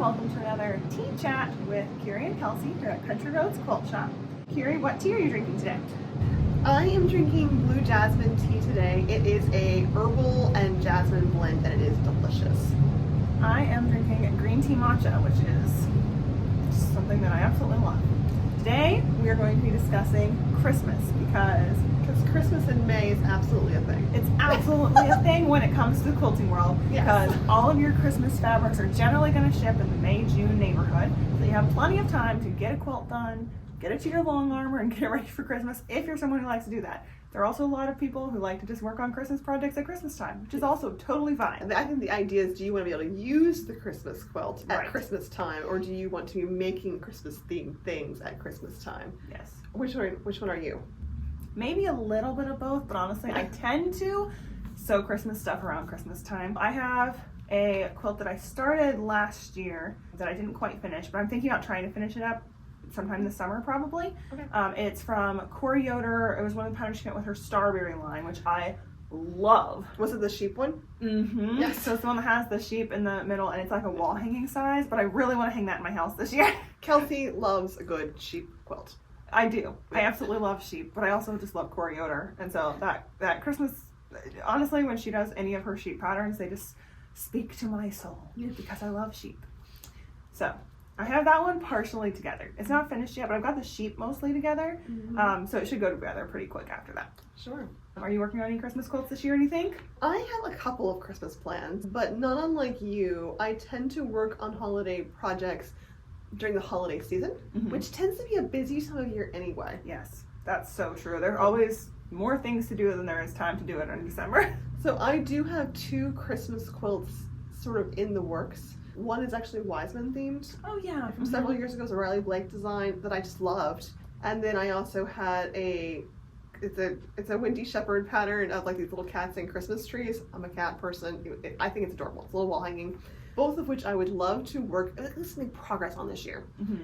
welcome to another tea chat with Kiri and Kelsey here at Country Roads Quilt Shop. Kiri, what tea are you drinking today? I am drinking blue jasmine tea today. It is a herbal and jasmine blend and it is delicious. I am drinking green tea matcha, which is something that I absolutely love. Today we are going to be discussing Christmas because Christmas in May is absolutely a thing. it's absolutely a thing when it comes to the quilting world. Yes. Because all of your Christmas fabrics are generally going to ship in the May-June neighborhood. So you have plenty of time to get a quilt done, get it to your long armor, and get it ready for Christmas if you're someone who likes to do that. There are also a lot of people who like to just work on Christmas projects at Christmas time, which is also totally fine. And I think the idea is, do you want to be able to use the Christmas quilt at Right. Christmas time, or do you want to be making Christmas themed things at Christmas time? Yes. Which one are you? Maybe a little bit of both, but honestly, I tend to sew Christmas stuff around Christmas time. I have a quilt that I started last year that I didn't quite finish, but I'm thinking about trying to finish it up sometime this summer probably. Okay. It's from Corey Yoder. It was one of the patterns she got with her Starberry line, which I love. Was it the sheep one? Mm-hmm. Yes. So it's the one that has the sheep in the middle, and it's like a wall hanging size, but I really want to hang that in my house this year. Kelsey loves a good sheep quilt. I do. I absolutely love sheep, but I also just love Corey Yoder. And so that Christmas, honestly, when she does any of her sheep patterns, they just speak to my soul because I love sheep. So I have that one partially together. It's not finished yet, but I've got the sheep mostly together. Mm-hmm. So it should go together pretty quick after that. Sure. Are you working on any Christmas quilts this year, do you think? I have a couple of Christmas plans, but not unlike you, I tend to work on holiday projects during the holiday season, which tends to be a busy time of year anyway. Yes, that's so true. There are always more things to do than there is time to do it in December. So I do have two Christmas quilts sort of in the works. One is actually Wiseman themed. Oh yeah. From several years ago. It's a Riley Blake design that I just loved. And then I also had it's a Windy Shepherd pattern of like these little cats and Christmas trees. I'm a cat person. I think it's adorable. It's a little wall hanging. Both of which I would love to work, at least make progress on this year.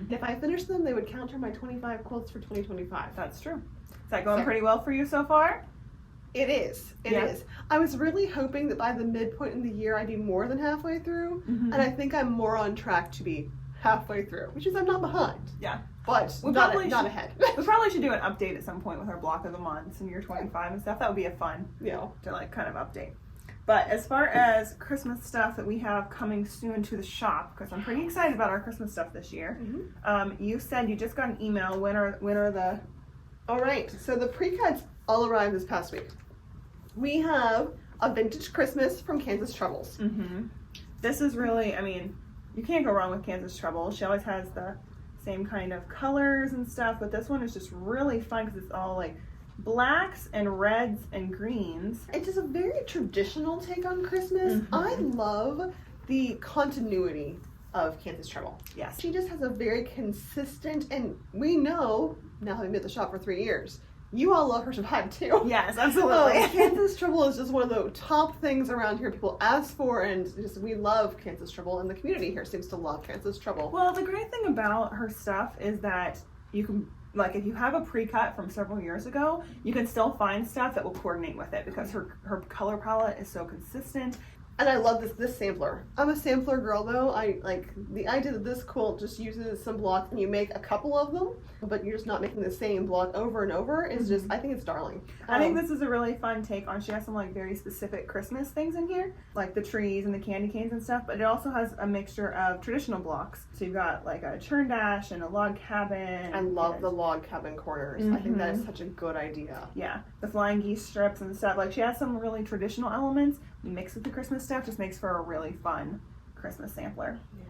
If I finish them, they would counter my 25 quilts for 2025. That's true. Is that going pretty well for you so far? It is. It is. I was really hoping that by the midpoint in the year I'd be more than halfway through, and I think I'm more on track to be halfway through, which is I'm not behind. Yeah. But not ahead. We probably should do an update at some point with our block of the months and year 25 and stuff. That would be a fun to like kind of update. But as far as Christmas stuff that we have coming soon to the shop, because I'm pretty excited about our Christmas stuff this year, you said you just got an email. When are the... All right, so the pre-cuts all arrived this past week. We have a vintage Christmas from Kansas Troubles. This is really, I mean, you can't go wrong with Kansas Troubles. She always has the same kind of colors and stuff, but this one is just really fun because it's all like blacks and reds and greens. It's just a very traditional take on Christmas. I love the continuity of Kansas Trouble. Yes. She just has a very consistent, and we know, now having been at the shop for 3 years, you all love her to vibe too. Yes, absolutely. Kansas Trouble is just one of the top things around here people ask for, and just we love Kansas Trouble, and the community here seems to love Kansas Trouble. Well, the great thing about her stuff is that you can, like, if you have a pre-cut from several years ago, you can still find stuff that will coordinate with it because her color palette is so consistent. And I love this sampler. I'm a sampler girl though. I like the idea that this quilt just uses some blocks and you make a couple of them, but you're just not making the same block over and over is just, I think it's darling. I think this is a really fun take on, she has some like very specific Christmas things in here, like the trees and the candy canes and stuff, but it also has a mixture of traditional blocks. So you've got like a churn dash and a log cabin. I love the log cabin corners. I think that is such a good idea. Yeah, the flying geese strips and stuff. Like she has some really traditional elements mixed with the Christmas stuff, just makes for a really fun Christmas sampler. Yes.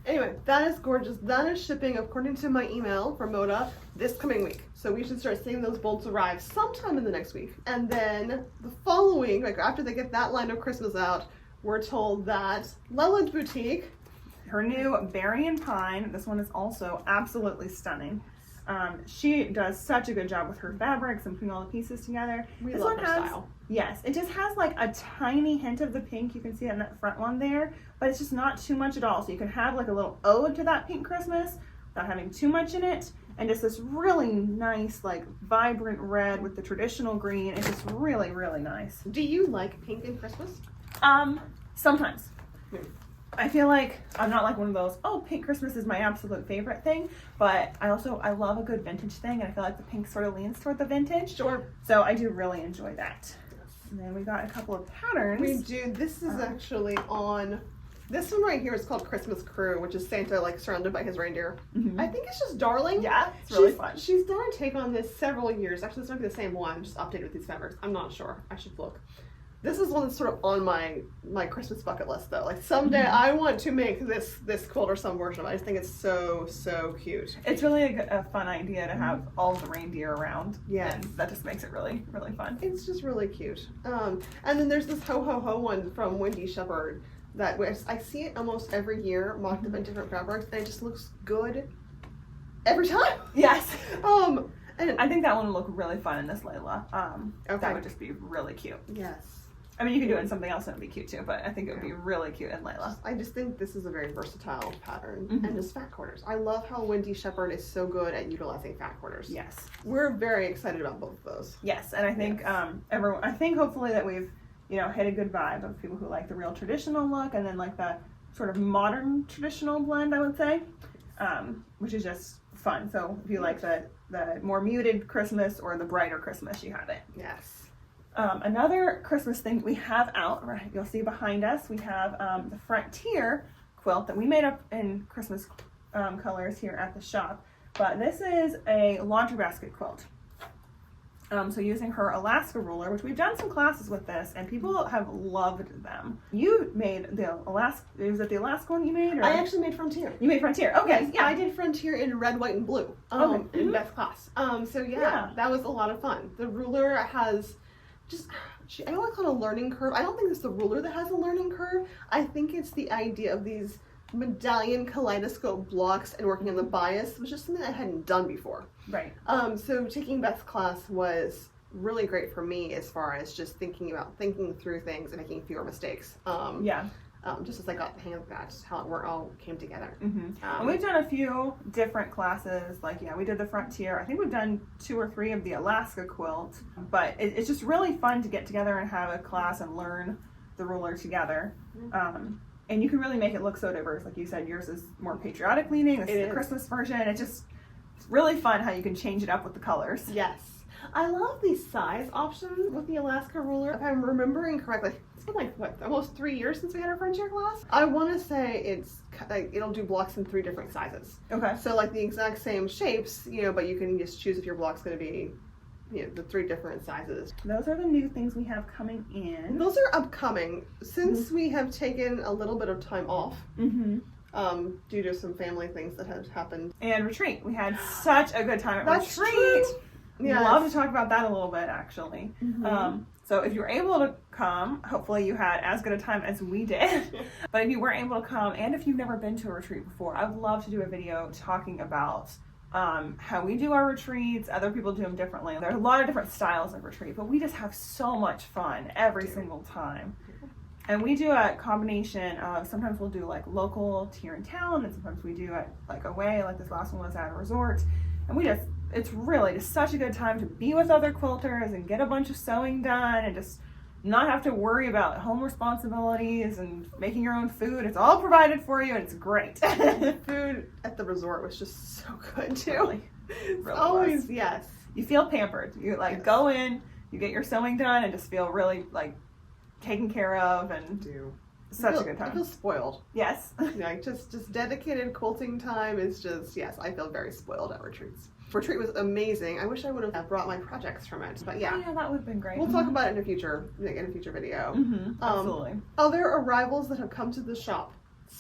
Anyway, that is gorgeous. That is shipping according to my email from Moda this coming week. So we should start seeing those bolts arrive sometime in the next week. And then the following, like after they get that line of Christmas out, we're told that Leland's Boutique, her new Berry and Pine, this one is also absolutely stunning. She does such a good job with her fabrics and putting all the pieces together. We this love one her has, style. Yes, it just has like a tiny hint of the pink. You can see it in that front one there, but it's just not too much at all. So you can have like a little ode to that pink Christmas without having too much in it. And just this really nice, like vibrant red with the traditional green. It's just really, really nice. Do you like pink in Christmas? Sometimes. I feel like I'm not like one of those, oh, pink Christmas is my absolute favorite thing, but I love a good vintage thing, and I feel like the pink sort of leans toward the vintage. Sure. So I do really enjoy that. And then we got a couple of patterns. We do. This is actually on. This one right here is called Christmas Crew, which is Santa like surrounded by his reindeer. Mm-hmm. I think it's just darling. Yeah, it's really fun. She's done a take on this several years. Actually, this might be the same one, just updated with these fabrics. I'm not sure. I should look. This is one that's sort of on my Christmas bucket list, though. Like someday I want to make this quilt or some version of it. I just think it's so cute. It's really a fun idea to have all the reindeer around. Yes. And that just makes it really fun. It's just really cute. And then there's this Ho Ho Ho one from Wendy Shepherd that I see it almost every year, mocked up in different fabrics, and it just looks good every time. Yes. And I think that one would look really fun in this Layla. Okay. That would just be really cute. yes. I mean, you could do it in something else and it would be cute too, but I think it would be really cute in Layla. I just think this is a very versatile pattern. Mhm. And just fat quarters. I love how Wendy Shepherd is so good at utilizing fat quarters. Yes. We're very excited about both of those. Yes, and I think everyone. I think hopefully that we've hit a good vibe of people who like the real traditional look and then like the sort of modern traditional blend. I would say, which is just fun. So if you like the more muted Christmas or the brighter Christmas, you have it. Yes. Another Christmas thing we have out, right, you'll see behind us, we have the Frontier quilt that we made up in Christmas colors here at the shop. But this is a laundry basket quilt. So using her Alaska ruler, which we've done some classes with this, and people have loved them. You made the Alaska, was it the Alaska one you made? Or? I actually made Frontier. You made Frontier, okay. Yes, I did Frontier in red, white, and blue in Beth's class. So yeah, that was a lot of fun. The ruler has I don't want to call it a learning curve. I don't think it's the ruler that has a learning curve. I think it's the idea of these medallion kaleidoscope blocks and working on the bias was just something I hadn't done before. Right. So taking Beth's class was really great for me as far as just thinking through things and making fewer mistakes. Just as I got the hang of that, just how it all came together. Mm-hmm. And we've done a few different classes, like, we did the Frontier. I think we've done 2 or 3 of the Alaska quilt, but it's just really fun to get together and have a class and learn the ruler together. And you can really make it look so diverse. Like you said, yours is more patriotic leaning. This is the Christmas version. It's really fun how you can change it up with the colors. Yes. I love the size option with the Alaska ruler. If I'm remembering correctly, it's been like, almost 3 years since we had our Frontier class? I want to say it'll do blocks in 3 different sizes. Okay. So like the exact same shapes, but you can just choose if your block's going to be, the 3 different sizes. Those are the new things we have coming in. Those are upcoming. Since we have taken a little bit of time off, due to some family things that have happened. And Retreat. We had such a good time at That's Retreat. True. Yes. Love to talk about that a little bit, actually. So if you were able to come, hopefully you had as good a time as we did. But if you weren't able to come, and if you've never been to a retreat before, I would love to do a video talking about how we do our retreats. Other people do them differently. There's a lot of different styles of retreat, but we just have so much fun every single time. And we do a combination of, sometimes we'll do like local here in town, and sometimes we do it like away, like this last one was at a resort. And it's really just such a good time to be with other quilters and get a bunch of sewing done and just not have to worry about home responsibilities and making your own food. It's all provided for you and it's great. The food at the resort was just so good too. Really always was. Yes. You feel pampered. You go in, you get your sewing done and just feel really taken care of and such a good time. I feel spoiled. Yes. Just dedicated quilting time is just, yes, I feel very spoiled at retreats. Retreat was amazing. I wish I would have brought my projects from it, but yeah. Yeah, that would have been great. We'll talk about it in a future video. Absolutely. Other arrivals that have come to the shop,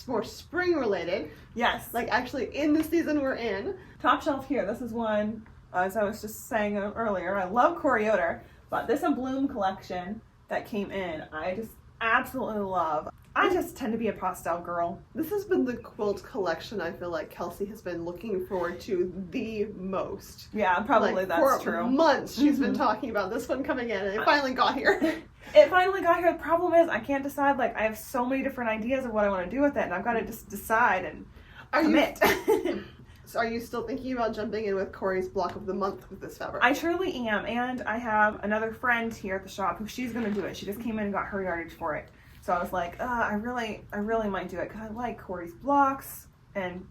more spring related. Yes. Like actually in the season we're in. Top shelf here. This is one, as I was just saying earlier, I love Corioder, but this Bloom collection that came in, I just absolutely love. I just tend to be a pastel girl. This has been the quilt collection I feel like Kelsey has been looking forward to the most. Yeah, probably that's true. For months she's been talking about this one coming in, and it finally got here. It finally got here. The problem is I can't decide. I have so many different ideas of what I want to do with it, and I've got to just decide and commit. So are you still thinking about jumping in with Corey's block of the month with this fabric? I truly am, and I have another friend here at the shop who she's going to do it. She just came in and got her yardage for it. So I was like, I really might do it because I like Corey's blocks, and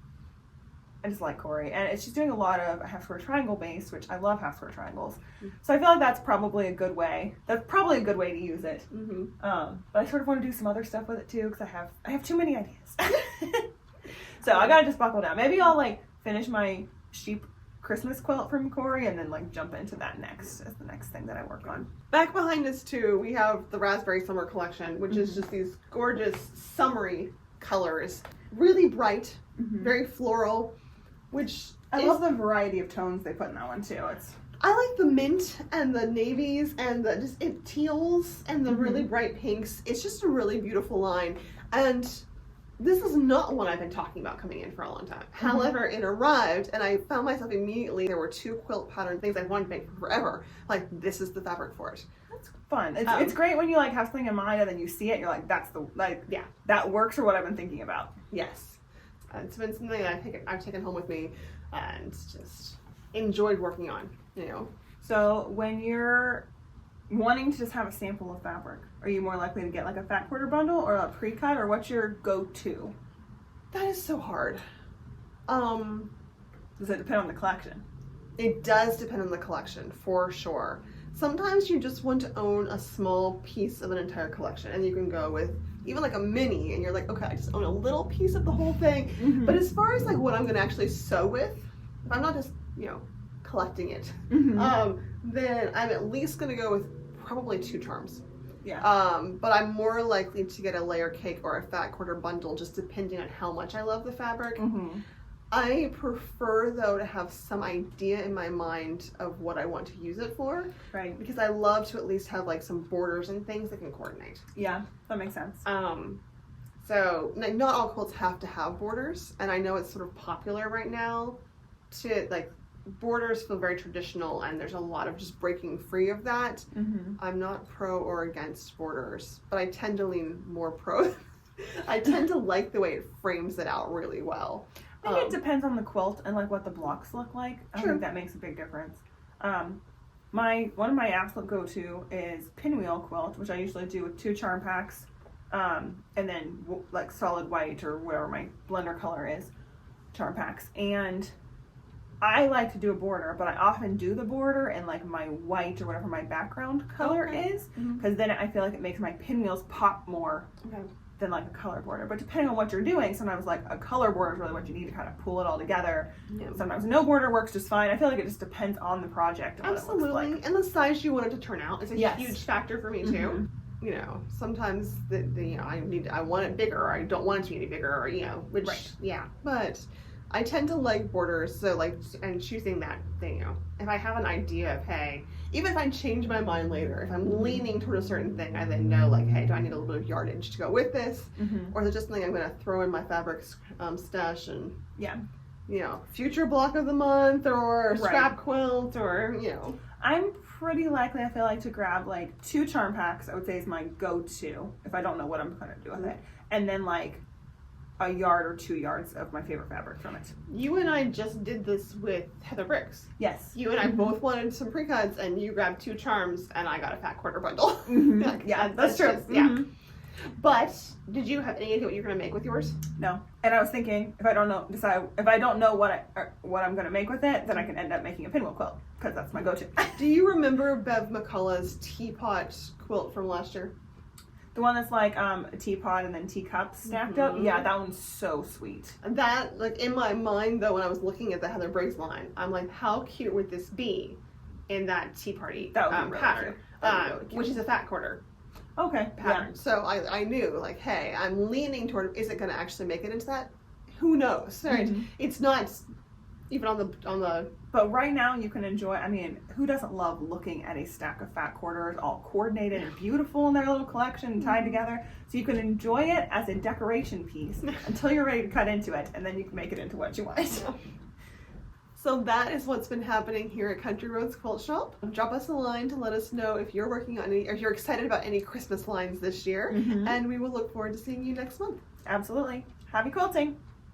I just like Corey. And she's doing a lot of half square triangle base, which I love half square triangles. So I feel like that's probably a good way. That's probably a good way to use it. But I sort of want to do some other stuff with it too because I have too many ideas. So I gotta just buckle down. Maybe I'll like finish my sheep Christmas quilt from Corey and then like jump into that next as the next thing that I work on. Back behind us too, we have the Raspberry Summer Collection, which is just these gorgeous summery colors. Really bright, very floral, which I love the variety of tones they put in that one too. I like the mint and the navies and the teals and the really bright pinks. It's just a really beautiful line. And this is not one I've been talking about coming in for a long time. However, it arrived and I found myself immediately, there were 2 quilt pattern things I wanted to make forever. Like, this is the fabric for it. That's fun. It's great when you like have something in mind and then you see it, you're like, that works for what I've been thinking about. Yes. It's been something that I've taken home with me and just enjoyed working on, you know. So when you're wanting to just have a sample of fabric, are you more likely to get like a fat quarter bundle or a pre-cut, or what's your go-to? That is so hard. Does it depend on the collection? It does depend on the collection, for sure. Sometimes you just want to own a small piece of an entire collection, and you can go with even like a mini, and you're like, okay, I just own a little piece of the whole thing. But as far as like what I'm going to actually sew with, if I'm not just, you know, collecting it, then I'm at least going to go with probably 2 charms. Yeah. But I'm more likely to get a layer cake or a fat quarter bundle, just depending on how much I love the fabric. I prefer, though, to have some idea in my mind of what I want to use it for. Right. Because I love to at least have like some borders and things that can coordinate. Yeah, that makes sense. So not all quilts have to have borders, and I know it's sort of popular right now to like borders feel very traditional, and there's a lot of just breaking free of that. I'm not pro or against borders, but I tend to lean more pro. I tend to like the way it frames it out really well. I think it depends on the quilt and like what the blocks look like. I think that makes a big difference. One of my absolute go-to is pinwheel quilt, which I usually do with 2 charm packs, and then like solid white or whatever my blender color is, charm packs. And I like to do a border, but I often do the border in like my white or whatever my background color is, because then I feel like it makes my pinwheels pop more than like a color border. But depending on what you're doing, sometimes like a color border is really what you need to kind of pull it all together. Sometimes no border works just fine. I feel like it just depends on the project and what it looks like. And the size you want it to turn out is a huge factor for me too. You know, sometimes you know, I want it bigger, or I don't want it to be any bigger, or you know, which but I tend to like borders, so like, and choosing that thing, you know, if I have an idea of, hey, even if I change my mind later, if I'm leaning toward a certain thing, I then know like, hey, do I need a little bit of yardage to go with this? Or is it just something I'm going to throw in my fabric stash and, you know, future block of the month, or scrap quilt, or, you know. I'm pretty likely, I feel like, to grab like 2 charm packs, I would say is my go-to, if I don't know what I'm going to do with it. And then like a yard or 2 yards of my favorite fabric from it. You and I just did this with Heather Bricks. Yes. You and I both wanted some pre-cuts, and you grabbed 2 charms, and I got a fat quarter bundle. Yeah, that's true. But did you have any idea what you're going to make with yours? No. And I was thinking, if I don't know what I'm going to make with it, then I can end up making a pinwheel quilt, because that's my go-to. Do you remember Bev McCullough's teapot quilt from last year? The one that's like a teapot and then teacups stacked up? Yeah, that one's so sweet. That, like, in my mind, though, when I was looking at the Heather Briggs line, I'm like, how cute would this be in that tea party pattern, which is a fat quarter pattern. So I knew, like, hey, I'm leaning toward, is it going to actually make it into that? Who knows, right? It's not even on the but right now you can enjoy, I mean, who doesn't love looking at a stack of fat quarters all coordinated and beautiful in their little collection and tied together? So you can enjoy it as a decoration piece until you're ready to cut into it, and then you can make it into what you want. So that is what's been happening here at Country Roads Quilt Shop. Drop us a line to let us know if you're working on any, or if you're excited about any Christmas lines this year, and we will look forward to seeing you next month. Absolutely. Happy quilting!